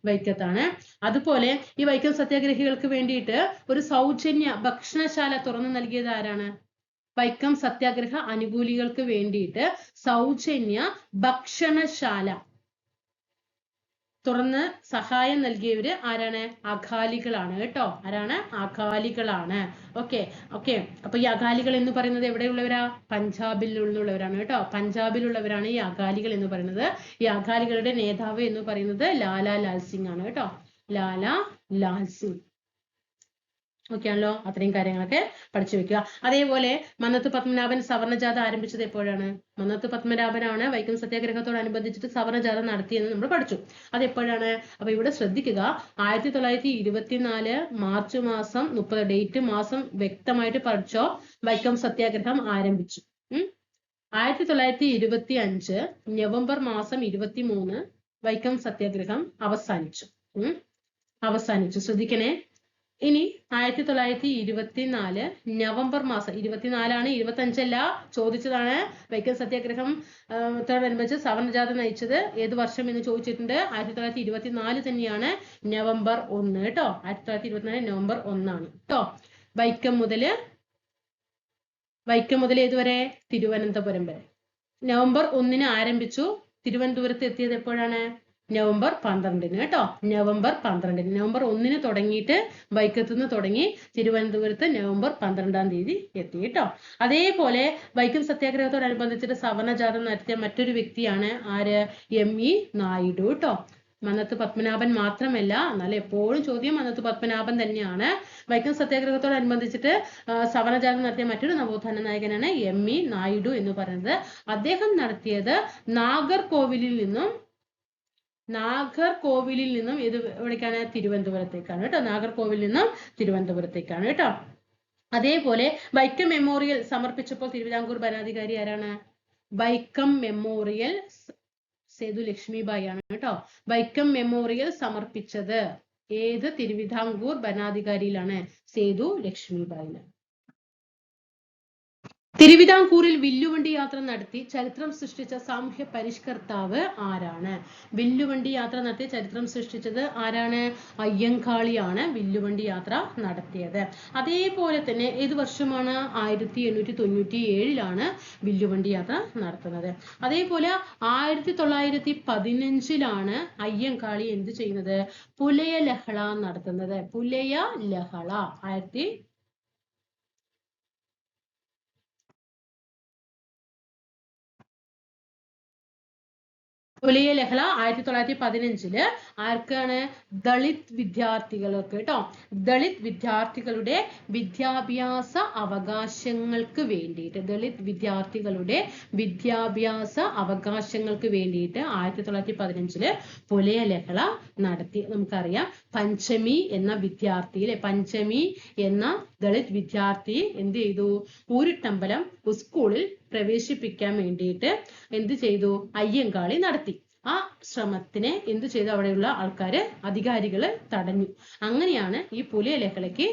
വൈക്കത്താണ്. അതുപോലെ ഈ വൈക്കം സത്യാഗ്രഹികൾക്ക് വേണ്ടിയിട്ട് ഒരു സൗജന്യ ഭക്ഷണശാല തുറന്നു നൽകിയത് ആരാണ്? വൈക്കം സത്യാഗ്രഹ അനുകൂലികൾക്ക് വേണ്ടിയിട്ട് സൗജന്യ ഭക്ഷണശാല തുറന്ന് സഹായം നൽകിയവര് ആരാണ്? അകാലികളാണ് കേട്ടോ. ആരാണ്? അകാലികളാണ്. ഓക്കെ. അപ്പൊ ഈ അകാലികൾ എന്ന് പറയുന്നത് എവിടെയുള്ളവരാ? പഞ്ചാബിലുള്ളവരാണ് കേട്ടോ. പഞ്ചാബിലുള്ളവരാണ് ഈ അകാലികൾ എന്ന് പറയുന്നത്. ഈ അകാലികളുടെ നേതാവ് എന്ന് പറയുന്നത് ലാലാ ലാൽ സിംഗ് ആണ് കേട്ടോ. ലാലാ ലാൽ സിംഗ്. ഓക്കെ ആണല്ലോ. അത്രയും കാര്യങ്ങളൊക്കെ പഠിച്ചു വെക്കുക. അതേപോലെ മന്നത്ത് പത്മനാഭൻ സവർണജാഥ ആരംഭിച്ചത് എപ്പോഴാണ്? മന്നത്ത് പത്മനാഭനാണ് വൈക്കം സത്യാഗ്രഹത്തോടനുബന്ധിച്ചിട്ട് സവർണജാഥ നടത്തിയെന്ന് നമ്മൾ പഠിച്ചു. അതെപ്പോഴാണ്? അപ്പൊ ഇവിടെ ശ്രദ്ധിക്കുക, 1924 മാർച്ച് മാസം 30 ഡേറ്റ് മാസം വ്യക്തമായിട്ട് പഠിച്ചോ. വൈക്കം സത്യാഗ്രഹം ആരംഭിച്ചു. 1925 നവംബർ മാസം 23 വൈക്കം സത്യാഗ്രഹം അവസാനിച്ചു. ശ്രദ്ധിക്കണേ. ഇനി 1924 നവംബർ മാസം 24 25 അല്ല, ചോദിച്ചതാണ്. വൈക്കം സത്യാഗ്രഹം ത്തോടനുബന്ധിച്ച് സവർണജാഥ നയിച്ചത് ഏത് വർഷം എന്ന് ചോദിച്ചിട്ടുണ്ട്. 1924 തന്നെയാണ്, നവംബർ 1 കേട്ടോ. 1924 നവംബർ 1 കേട്ടോ. വൈക്കം മുതൽ ഏതുവരെ? തിരുവനന്തപുരം വരെ. നവംബർ 1 ആരംഭിച്ചു. തിരുവനന്തപുരത്ത് എത്തിയത് എപ്പോഴാണ്? നവംബർ 12 കേട്ടോ. നവംബർ 12. നവംബർ 1 തുടങ്ങിയിട്ട് വൈക്കത്ത് നിന്ന് തുടങ്ങി തിരുവനന്തപുരത്ത് നവംബർ 12 എത്തി കേട്ടോ. അതേപോലെ വൈക്കം സത്യാഗ്രഹത്തോടനുബന്ധിച്ചിട്ട് സവർണജാഥ നടത്തിയ മറ്റൊരു വ്യക്തിയാണ് ആര്? ME നായിഡു കേട്ടോ. മന്നത്ത് പത്മനാഭൻ മാത്രമല്ല, എന്നാലും എപ്പോഴും ചോദ്യം മന്നത്ത് പത്മനാഭൻ തന്നെയാണ്. വൈക്കം സത്യാഗ്രഹത്തോടനുബന്ധിച്ചിട്ട് സവർണജാഥ നടത്തിയ മറ്റൊരു നവോത്ഥാന നായകനാണ് ME നായിഡു എന്ന് പറയുന്നത്. അദ്ദേഹം നടത്തിയത് നാഗർകോവിലിൽ നിന്നും എവിടേക്കാണ്? തിരുവനന്തപുരത്തേക്കാണ് കേട്ടോ. നാഗർകോവിലിൽ നിന്നും തിരുവനന്തപുരത്തേക്കാണ് കേട്ടോ. അതേപോലെ വൈക്കം മെമ്മോറിയൽ സമർപ്പിച്ചപ്പോൾ തിരുവിതാംകൂർ ഭരണാധികാരി ആരാണ്? വൈക്കം മെമ്മോറിയൽ സേതു ലക്ഷ്മിബായി ആണ് കേട്ടോ. വൈക്കം മെമ്മോറിയൽ സമർപ്പിച്ചത് ഏത് തിരുവിതാംകൂർ ഭരണാധികാരിയിലാണ്? സേതു ലക്ഷ്മിബായിന്. തിരുവിതാംകൂറിൽ വില്ലുവണ്ടി യാത്ര നടത്തി ചരിത്രം സൃഷ്ടിച്ച സാമൂഹ്യ പരിഷ്കർത്താവ് ആരാണ്? വില്ലുവണ്ടി യാത്ര നടത്തി ചരിത്രം സൃഷ്ടിച്ചത് ആരാണ്? അയ്യങ്കാളിയാണ് വില്ലുവണ്ടി യാത്ര നടത്തിയത്. അതേപോലെ തന്നെ ഏത് വർഷമാണ്? 1897 വില്ലുവണ്ടി യാത്ര നടത്തുന്നത്. അതേപോലെ 1915 അയ്യങ്കാളി എന്ത് ചെയ്യുന്നത്? പുലയ ലഹള നടത്തുന്നത്. പുലയ ലഹള 1915 ആർക്കാണ്? ദളിത് വിദ്യാർത്ഥികൾക്ക് കേട്ടോ. ദളിത് വിദ്യാർത്ഥികളുടെ വിദ്യാഭ്യാസ അവകാശങ്ങൾക്ക് വേണ്ടിയിട്ട് 1915 പുലയ ലഹള നടത്തി. നമുക്കറിയാം പഞ്ചമി എന്ന വിദ്യാർത്ഥി അല്ലെ, പഞ്ചമി എന്ന ദളിത് വിദ്യാർത്ഥി എന്ത് ചെയ്തു? ഊരുട്ടമ്പലം സ്കൂളിൽ പ്രവേശിപ്പിക്കാൻ വേണ്ടിയിട്ട് എന്ത് ചെയ്തു? അയ്യങ്കാളി നടത്തി. ആ ശ്രമത്തിനെ എന്ത് ചെയ്തു? അവിടെയുള്ള ആൾക്കാര്, അധികാരികള് തടഞ്ഞു. അങ്ങനെയാണ് ഈ പുലയ ലഹളയ്ക്ക്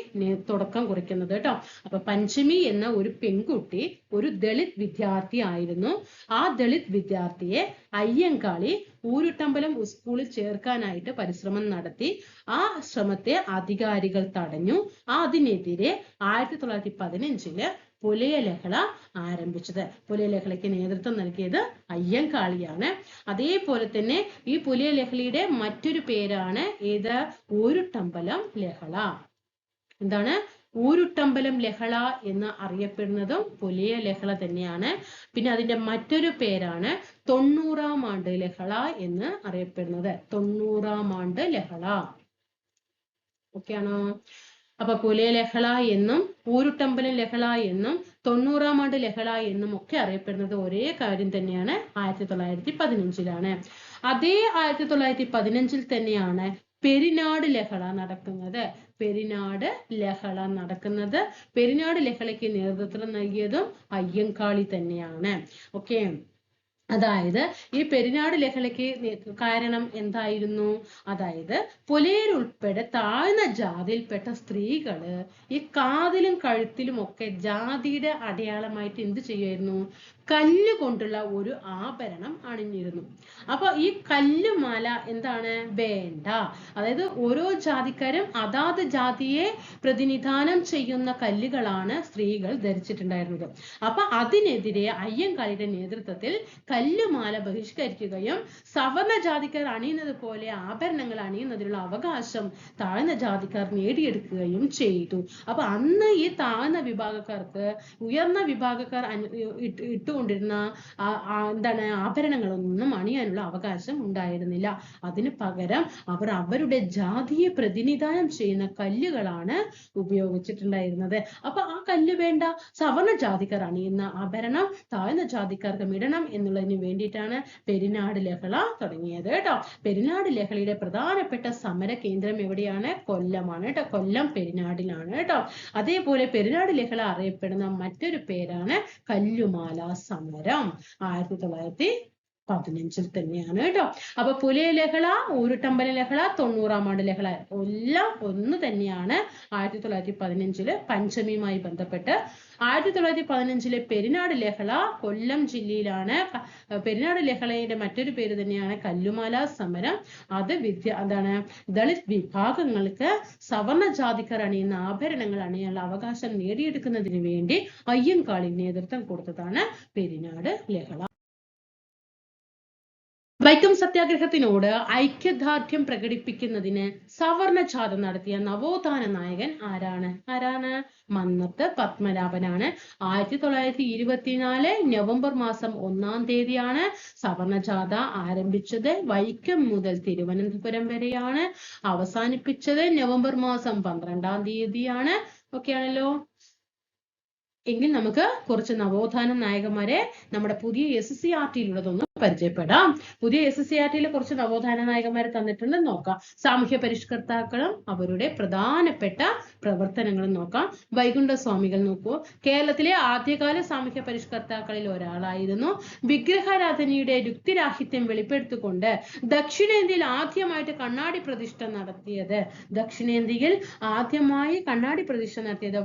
തുടക്കം കുറിക്കുന്നത് കേട്ടോ. അപ്പൊ പഞ്ചമി എന്ന ഒരു പെൺകുട്ടി ഒരു ദളിത് വിദ്യാർത്ഥി ആയിരുന്നു. ആ ദളിത് വിദ്യാർത്ഥിയെ അയ്യങ്കാളി ഊരുട്ടമ്പലം സ്കൂളിൽ ചേർക്കാനായിട്ട് പരിശ്രമം നടത്തി. ആ ശ്രമത്തെ അധികാരികൾ തടഞ്ഞു. അതിനെതിരെ 1915 പുലയ ലഹള ആരംഭിച്ചത്. പുലയ ലഹളയ്ക്ക് നേതൃത്വം നൽകിയത് അയ്യങ്കാളിയാണ്. അതേപോലെ തന്നെ ഈ പുലയ ലഹളയുടെ മറ്റൊരു പേരാണ് ഏത്? ഊരുട്ടമ്പലം ലഹള. എന്താണ്? ഊരുട്ടമ്പലം ലഹള എന്ന് അറിയപ്പെടുന്നതും പുലയ ലഹള തന്നെയാണ്. പിന്നെ അതിന്റെ മറ്റൊരു പേരാണ് 90-ാം ആണ്ട് ലഹള എന്ന് അറിയപ്പെടുന്നത്. 90-ാം ആണ്ട് ലഹള. ഓക്കെ ആണോ? അപ്പൊ പുലയ ലഹള എന്നും ഊരുട്ടമ്പലം ലഹള എന്നും 90-ാം ആണ്ട് ലഹള എന്നും ഒക്കെ അറിയപ്പെടുന്നത് ഒരേ കാര്യം തന്നെയാണ്. 1915 അതേ 1915 തന്നെയാണ് പെരിനാട് ലഹള നടക്കുന്നത്. പെരിനാട് ലഹളയ്ക്ക് നേതൃത്വം നൽകിയതും അയ്യങ്കാളി തന്നെയാണ്. ഓക്കെ. അതായത് ഈ പെരിനാട് ലഹളയ്ക്ക് കാരണം എന്തായിരുന്നു? അതായത് പുലയരുൾപ്പെടെ താഴ്ന്ന ജാതിയിൽപ്പെട്ട സ്ത്രീകള് ഈ കാതിലും കഴുത്തിലും ഒക്കെ ജാതിയുടെ അടയാളമായിട്ട് എന്ത് ചെയ്യുമായിരുന്നു? കല്ലുകൊണ്ടുള്ള ഒരു ആഭരണം അണിഞ്ഞിരുന്നു. അപ്പൊ ഈ കല്ലുമാല എന്താണ്? വേണ്ട. അതായത് ഓരോ ജാതിക്കാരും അതാത് ജാതിയെ പ്രതിനിധാനം ചെയ്യുന്ന കല്ലുകളാണ് സ്ത്രീകൾ ധരിച്ചിട്ടുണ്ടായിരുന്നത്. അപ്പൊ അതിനെതിരെ അയ്യങ്കാളിയുടെ നേതൃത്വത്തിൽ കല്ലുമാല ബഹിഷ്കരിക്കുകയും സവർണ ജാതിക്കാർ അണിയുന്നത് പോലെ ആഭരണങ്ങൾ അണിയുന്നതിനുള്ള അവകാശം താഴ്ന്ന ജാതിക്കാർ നേടിയെടുക്കുകയും ചെയ്തു. അപ്പൊ അന്ന് ഈ താഴ്ന്ന വിഭാഗക്കാർക്ക് ഉയർന്ന വിഭാഗക്കാർ ഇട്ടുകൊണ്ടിരുന്ന എന്താണ് ആഭരണങ്ങളൊന്നും അണിയാനുള്ള അവകാശം ഉണ്ടായിരുന്നില്ല. അതിന് പകരം അവർ അവരുടെ ജാതിയെ പ്രതിനിധാനം ചെയ്യുന്ന കല്ലുകളാണ് ഉപയോഗിച്ചിട്ടുണ്ടായിരുന്നത്. അപ്പൊ ആ കല്ല് വേണ്ട, സവർണ ജാതിക്കാർ അണിയുന്ന ആഭരണം താഴ്ന്ന ജാതിക്കാർക്ക് ഇടണം എന്നുള്ളതിന് വേണ്ടിയിട്ടാണ് പെരിനാട് ലഹള തുടങ്ങിയത് കേട്ടോ. പെരിനാട് ലഹളയുടെ പ്രധാനപ്പെട്ട സമര കേന്ദ്രം എവിടെയാണ്? കൊല്ലമാണ് കേട്ടോ. കൊല്ലം പെരിനാടിലാണ് കേട്ടോ. അതേപോലെ പെരിനാട് ലഹള അറിയപ്പെടുന്ന മറ്റൊരു പേരാണ് കല്ലുമാല സമരം. 1915 തന്നെയാണ് കേട്ടോ. അപ്പൊ പുലയ ലഹള, ഊരുട്ടമ്പല ലഹള, 90-ാം ആണ്ട് ലഹള എല്ലാം ഒന്ന് തന്നെയാണ്. 1915 പഞ്ചമിയുമായി ബന്ധപ്പെട്ട് 1915 പെരിനാട് ലഹള കൊല്ലം ജില്ലയിലാണ്. പെരിനാട് ലഹളയുടെ മറ്റൊരു പേര് തന്നെയാണ് കല്ലുമാല സമരം. അത് എന്താണ് ദളിത് വിഭാഗങ്ങൾക്ക് സവർണ ജാതിക്കാർ അണിയുന്ന ആഭരണങ്ങൾ അണിയാനുള്ള അവകാശം നേടിയെടുക്കുന്നതിന് വേണ്ടി അയ്യങ്കാളി നേതൃത്വം കൊടുത്തതാണ് പെരിനാട് ലഹള. വൈക്കം സത്യാഗ്രഹത്തിനോട് ഐക്യദാർഢ്യം പ്രകടിപ്പിക്കുന്നതിന് സവർണ ജാഥ നടത്തിയ നവോത്ഥാന നായകൻ ആരാണ്? മന്നത്ത് പത്മനാഭനാണ്. 1924 നവംബർ മാസം 1-ാം തീയതിയാണ് സവർണ ജാഥ ആരംഭിച്ചത്. വൈക്കം മുതൽ തിരുവനന്തപുരം വരെയാണ്. അവസാനിപ്പിച്ചത് നവംബർ മാസം 12-ാം തീയതിയാണ്. ഓക്കെ ആണല്ലോ. എങ്കിൽ നമുക്ക് കുറച്ച് നവോത്ഥാന നായകന്മാരെ നമ്മുടെ പുതിയ SCERT-യിലുള്ളതൊന്നും പരിചയപ്പെടാം. പുതിയ SCERT-യിൽ കുറച്ച് നവോത്ഥാന നായകന്മാരെ തന്നിട്ടുണ്ട്, നോക്കാം. സാമൂഹ്യ പരിഷ്കർത്താക്കളും അവരുടെ പ്രധാനപ്പെട്ട പ്രവർത്തനങ്ങളും നോക്കാം. വൈകുണ്ഠ സ്വാമികൾ നോക്കൂ. കേരളത്തിലെ ആദ്യകാല സാമൂഹ്യ പരിഷ്കർത്താക്കളിൽ ഒരാളായിരുന്നു. വിഗ്രഹാരാധനയുടെ യുക്തിരാഹിത്യം വെളിപ്പെടുത്തിക്കൊണ്ട് ദക്ഷിണേന്ത്യയിൽ ആദ്യമായിട്ട് കണ്ണാടി പ്രതിഷ്ഠ നടത്തിയത്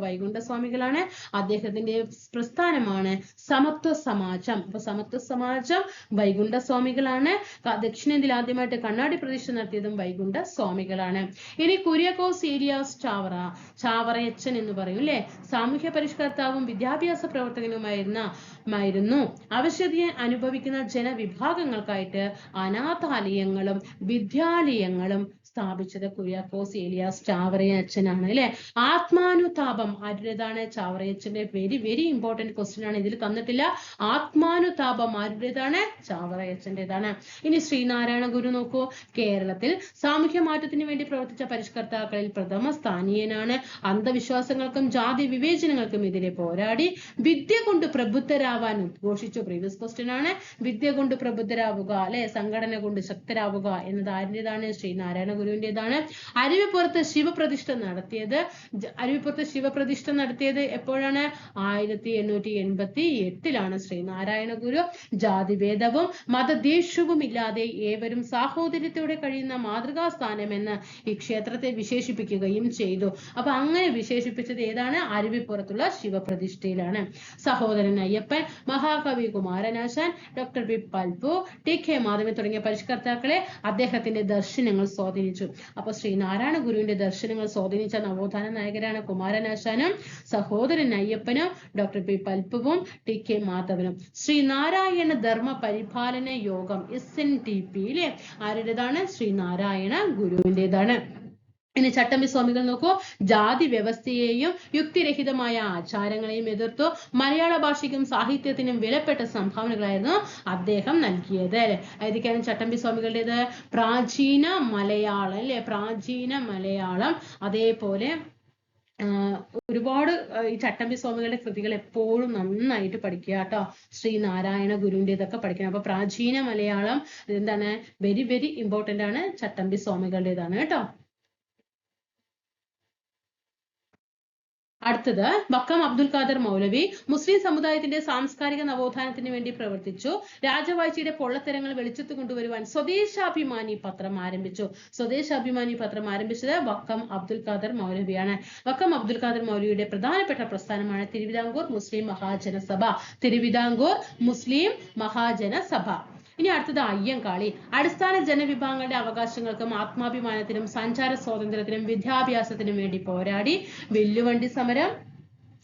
വൈകുണ്ഠ സ്വാമികളാണ്. അദ്ദേഹത്തിന്റെ പ്രസ്ഥാനമാണ് സമത്വ സമാജം. അപ്പൊ സമത്വ സമാജം വൈകുണ്ഠ സ്വാമികളാണ്. ദക്ഷിണേന്ത്യയിൽ ആദ്യമായിട്ട് കണ്ണാടി പ്രതിഷ്ഠ നടത്തിയതും വൈകുണ്ഠ സ്വാമികളാണ്. ഇനി കുര്യാക്കോസ് ഏലിയാസ് ചാവറയച്ചൻ എന്ന് പറയും അല്ലെ. സാമൂഹ്യ പരിഷ്കർത്താവും വിദ്യാഭ്യാസ പ്രവർത്തകനുമായിരുന്നു. അവശത അനുഭവിക്കുന്ന ജനവിഭാഗങ്ങൾക്കായിട്ട് അനാഥാലയങ്ങളും വിദ്യാലയങ്ങളും സ്ഥാപിച്ചത് കുര്യാക്കോസ് ഏലിയാസ് ചാവറയച്ചനാണ് അല്ലെ. ആത്മാനുതാപം ആരുടേതാണ്? ചാവറയച്ചന്റെ വെരി ഇമ്പോർട്ടന്റ് ക്വസ്റ്റ്യൻ ആണ്. ഇതിൽ തന്നിട്ടില്ല. ആത്മാനുതാപം ആരുടേതാണ്? ചാവറയച്ചന്റേതാണ്. ഇനി ശ്രീനാരായണ ഗുരു നോക്കൂ. കേരളത്തിൽ സാമൂഹ്യ മാറ്റത്തിന് വേണ്ടി പ്രവർത്തിച്ച പരിഷ്കർത്താക്കളിൽ പ്രഥമ സ്ഥാനീയനാണ്. അന്ധവിശ്വാസങ്ങൾക്കും ജാതി വിവേചനങ്ങൾക്കും എതിരെ പോരാടി വിദ്യ കൊണ്ട് പ്രബുദ്ധരാവാൻ ഉദ്ഘോഷിച്ചു. പ്രീവിയസ് ക്വസ്റ്റ്യൻ ആണ്. വിദ്യ കൊണ്ട് പ്രബുദ്ധരാവുക അല്ലെ, സംഘടന കൊണ്ട് ശക്തരാവുക എന്നത് ആരുടേതാണ്? ശ്രീനാരായണ ഗുരുവിന്റേതാണ്. അരുവിപ്പുറത്ത് ശിവപ്രതിഷ്ഠ നടത്തിയത് എപ്പോഴാണ്? 1888-ലാണ് ശ്രീനാരായണ ഗുരു. ജാതിഭേദവും മതദേഷ്യവും ഇല്ലാതെ ഏവരും സാഹോദര്യത്തോടെ കഴിയുന്ന മാതൃകാ സ്ഥാനമെന്ന് ഈ ക്ഷേത്രത്തെ വിശേഷിപ്പിക്കുകയും ചെയ്തു. അപ്പൊ അങ്ങനെ വിശേഷിപ്പിച്ചത് ഏതാണ്? അരുവിപ്പുറത്തുള്ള ശിവപ്രതിഷ്ഠയിലാണ്. സഹോദരൻ അയ്യപ്പൻ, മഹാകവി Kumaranasan, doctor B Palpu, TK. Madhavan തുടങ്ങിയ പരിഷ്കർത്താക്കളെ അദ്ദേഹത്തിന്റെ ദർശനങ്ങൾ സ്വാധീനിച്ചു. അപ്പൊ ശ്രീനാരായണ ഗുരുവിന്റെ ദർശനങ്ങൾ സ്വാധീനിച്ച നവോത്ഥാന നായകരാണ് കുമാരനാശാനും സഹോദരൻ അയ്യപ്പനും ഡോക്ടർ ബി പൽപുവും ടി.കെ. മാധവനും. ശ്രീനാരായണ ധർമ്മ പരിപാലന യോഗം SNDP ലെ ആരുടേതാണ്? ശ്രീനാരായണ ഗുരുവിന്റേതാണ്. ഇനി ചട്ടമ്പി സ്വാമികൾ നോക്കൂ. ജാതി വ്യവസ്ഥയെയും യുക്തിരഹിതമായ ആചാരങ്ങളെയും എതിർത്തു. മലയാള ഭാഷയ്ക്കും സാഹിത്യത്തിനും വിലപ്പെട്ട സംഭാവനകളായിരുന്നു അദ്ദേഹം നൽകിയത്. ഏതൊക്കെയാണ് ചട്ടമ്പി സ്വാമികളുടേത്? പ്രാചീന മലയാളം അല്ലെ, പ്രാചീന മലയാളം. അതേപോലെ ഒരുപാട് ഈ ചട്ടമ്പി സ്വാമികളുടെ കൃതികൾ എപ്പോഴും നന്നായിട്ട് പഠിക്കുക കേട്ടോ. ശ്രീനാരായണ ഗുരുവിൻ്റെതൊക്കെ പഠിക്കണം. അപ്പൊ പ്രാചീന മലയാളം എന്താണ്? വെരി ഇമ്പോർട്ടന്റ് ആണ്. ചട്ടമ്പി സ്വാമികളുടേതാണ് കേട്ടോ. അടുത്തത് വക്കം അബ്ദുൽ ഖാദർ മൗലവി മുസ്ലിം സമുദായത്തിന്റെ സാംസ്കാരിക നവോത്ഥാനത്തിന് വേണ്ടി പ്രവർത്തിച്ചു. രാജവാഴ്ചയുടെ പൊള്ളത്തരങ്ങൾ വെളിച്ചത്ത് കൊണ്ടുവരുവാൻ സ്വദേശാഭിമാനി പത്രം ആരംഭിച്ചു. സ്വദേശാഭിമാനി പത്രം ആരംഭിച്ചത് വക്കം അബ്ദുൽ ഖാദർ മൗലവിയാണ്. വക്കം അബ്ദുൽ ഖാദർ മൗലവിയുടെ പ്രധാനപ്പെട്ട പ്രസ്ഥാനമാണ് തിരുവിതാംകൂർ മുസ്ലിം മഹാജനസഭ. തിരുവിതാംകൂർ മുസ്ലിം മഹാജനസഭ. ഇനി അടുത്തത് അയ്യങ്കാളി. അടിസ്ഥാന ജനവിഭാഗങ്ങളുടെ അവകാശങ്ങൾക്കും ആത്മാഭിമാനത്തിനും സഞ്ചാര സ്വാതന്ത്ര്യത്തിനും വിദ്യാഭ്യാസത്തിനും വേണ്ടി പോരാടി. വില്ലുവണ്ടി സമരം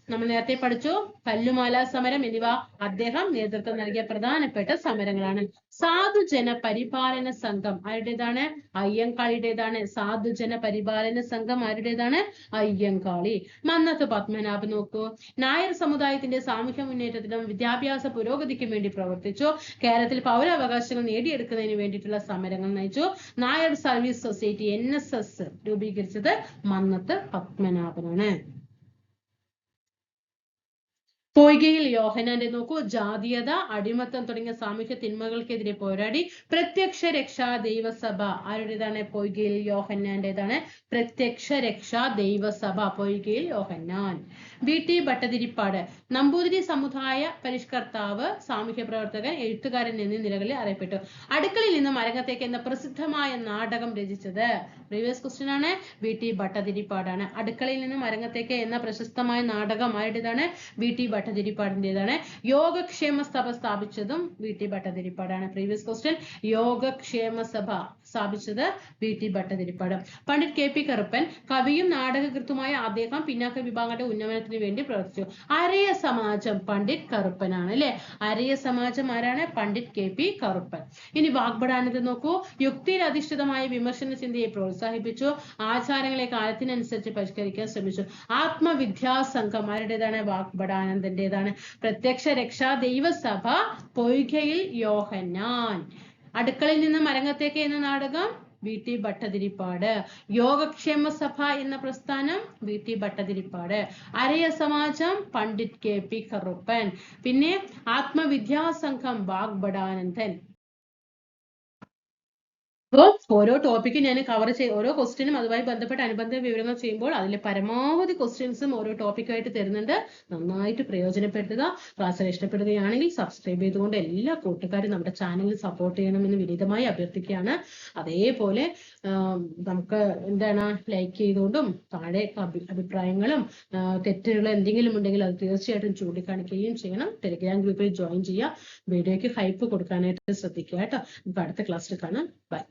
നമ്മൾ നേരത്തെ പഠിച്ചു, കല്ലുമാല സമരം എന്നിവ അദ്ദേഹം നേതൃത്വം നൽകിയ പ്രധാനപ്പെട്ട സമരങ്ങളാണ്. സാധുജന പരിപാലന സംഘം ആരുടേതാണ്? അയ്യങ്കാളിയുടേതാണ്. സാധുജന പരിപാലന സംഘം ആരുടേതാണ്? അയ്യങ്കാളി. മന്നത്ത് പത്മനാഭൻ നോക്കൂ. നായർ സമുദായത്തിന്റെ സാമൂഹ്യ മുന്നേറ്റത്തിനും വിദ്യാഭ്യാസ പുരോഗതിക്കും വേണ്ടി പ്രവർത്തിച്ചു. കേരളത്തിൽ പൗരാവകാശങ്ങൾ നേടിയെടുക്കുന്നതിന് വേണ്ടിയിട്ടുള്ള സമരങ്ങൾ നയിച്ചു. നായർ സർവീസ് സൊസൈറ്റി NSS രൂപീകരിച്ചത് മന്നത്ത് പത്മനാഭനാണ്. പൊയ്കയിൽ യോഹന്നാന്റെ നോക്കൂ. ജാതീയത, അടിമത്തം തുടങ്ങിയ സാമൂഹ്യ തിന്മകൾക്കെതിരെ പോരാടി. പ്രത്യക്ഷ രക്ഷാ ദൈവസഭ ആരുടേതാണ്? പൊയ്കയിൽ യോഹന്നാന്റേതാണ്. പ്രത്യക്ഷ രക്ഷാ ദൈവസഭ, പൊയ്കയിൽ യോഹന്നാൻ. VT ഭട്ടതിരിപ്പാട് നമ്പൂതിരി സമുദായ പരിഷ്കർത്താവ്, സാമൂഹ്യ പ്രവർത്തകൻ, എഴുത്തുകാരൻ എന്നീ നിലകളിൽ അറിയപ്പെട്ടു. അടുക്കളയിൽ നിന്നും അരങ്ങത്തേക്ക് എന്ന പ്രസിദ്ധമായ നാടകം രചിച്ചത് പ്രീവിയസ് ക്വസ്റ്റ്യൻ ആണ്. VT ഭട്ടതിരിപ്പാടാണ്. അടുക്കളയിൽ നിന്നും അരങ്ങത്തേക്ക് എന്ന പ്രശസ്തമായ നാടകം ആരുടേതാണ്? VT ഭട്ടതിരിപ്പാടിന്റേതാണ്. യോഗക്ഷേമ സഭ സ്ഥാപിച്ചതും VT ഭട്ടതിരിപ്പാടാണ്. Previous question. യോഗക്ഷേമ സഭ സ്ഥാപിച്ചത് VT ഭട്ടതിരിപ്പാട്. പണ്ഡിറ്റ് KP കറുപ്പൻ കവിയും നാടകകൃത്തുമായ അദ്ദേഹം പിന്നാക്ക വിഭാഗങ്ങളുടെ ഉന്നമനത്തിന് വേണ്ടി പ്രവർത്തിച്ചു. അരയ സമാജം പണ്ഡിറ്റ് കറുപ്പനാണ് അല്ലെ. അരയ സമാജം ആരാണ്? പണ്ഡിറ്റ് KP കറുപ്പൻ. ഇനി വാഗ്ബടാനന്ദ നോക്കൂ. യുക്തിയിൽ അധിഷ്ഠിതമായ വിമർശന ചിന്തയെ പ്രോത്സാഹിപ്പിച്ചു. ആചാരങ്ങളെ കാലത്തിനനുസരിച്ച് പരിഷ്കരിക്കാൻ ശ്രമിച്ചു. ആത്മവിദ്യാസംഘം ആരുടേതാണ്? വാഗ്ബടാനന്ദന്റേതാണ്. പ്രത്യക്ഷ രക്ഷാ ദൈവസഭ, പൊയ്കയിൽ യോഹന്നാൻ. അടുക്കളയിൽ നിന്നും അരങ്ങത്തേക്ക് എന്ന നാടകം VT ഭട്ടതിരിപ്പാട്. യോഗക്ഷേമ സഭ എന്ന പ്രസ്ഥാനം VT ഭട്ടതിരിപ്പാട്. അരയ സമാജം പണ്ഡിറ്റ് KP കറുപ്പൻ. പിന്നെ ആത്മവിദ്യാസംഘം വാഗ്ബടാനന്ദൻ. അപ്പോൾ ഓരോ ടോപ്പിക്കും ഞാൻ കവർ ചെയ്ത് ഓരോ ക്വസ്റ്റ്യനും അതുമായി ബന്ധപ്പെട്ട അനുബന്ധ വിവരങ്ങൾ ചെയ്യുമ്പോൾ അതിലെ പരമാവധി ക്വസ്റ്റ്യൻസും ഓരോ ടോപ്പിക്കായിട്ട് തരുന്നുണ്ട്. നന്നായിട്ട് പ്രയോജനപ്പെടുത്തുക. ക്ലാസ് ഇഷ്ടപ്പെടുകയാണെങ്കിൽ സബ്സ്ക്രൈബ് ചെയ്തുകൊണ്ട് എല്ലാ കൂട്ടുകാരും നമ്മുടെ ചാനലിൽ സപ്പോർട്ട് ചെയ്യണമെന്ന് വിനീതമായി അഭ്യർത്ഥിക്കുകയാണ്. അതേപോലെ നമുക്ക് എന്താണ് ലൈക്ക് ചെയ്തുകൊണ്ടും താഴെ അഭിപ്രായങ്ങളും തെറ്റുകൾ എന്തെങ്കിലും ഉണ്ടെങ്കിൽ അത് തീർച്ചയായിട്ടും ചൂണ്ടിക്കാണിക്കുകയും ചെയ്യണം. ടെലിഗ്രാം ഗ്രൂപ്പിൽ ജോയിൻ ചെയ്യുക. വീഡിയോയ്ക്ക് ഹൈപ്പ് കൊടുക്കാനായിട്ട് ശ്രദ്ധിക്കുക കേട്ടോ. നമുക്ക് അടുത്ത ക്ലാസ്സിൽ കാണാം. ബൈ.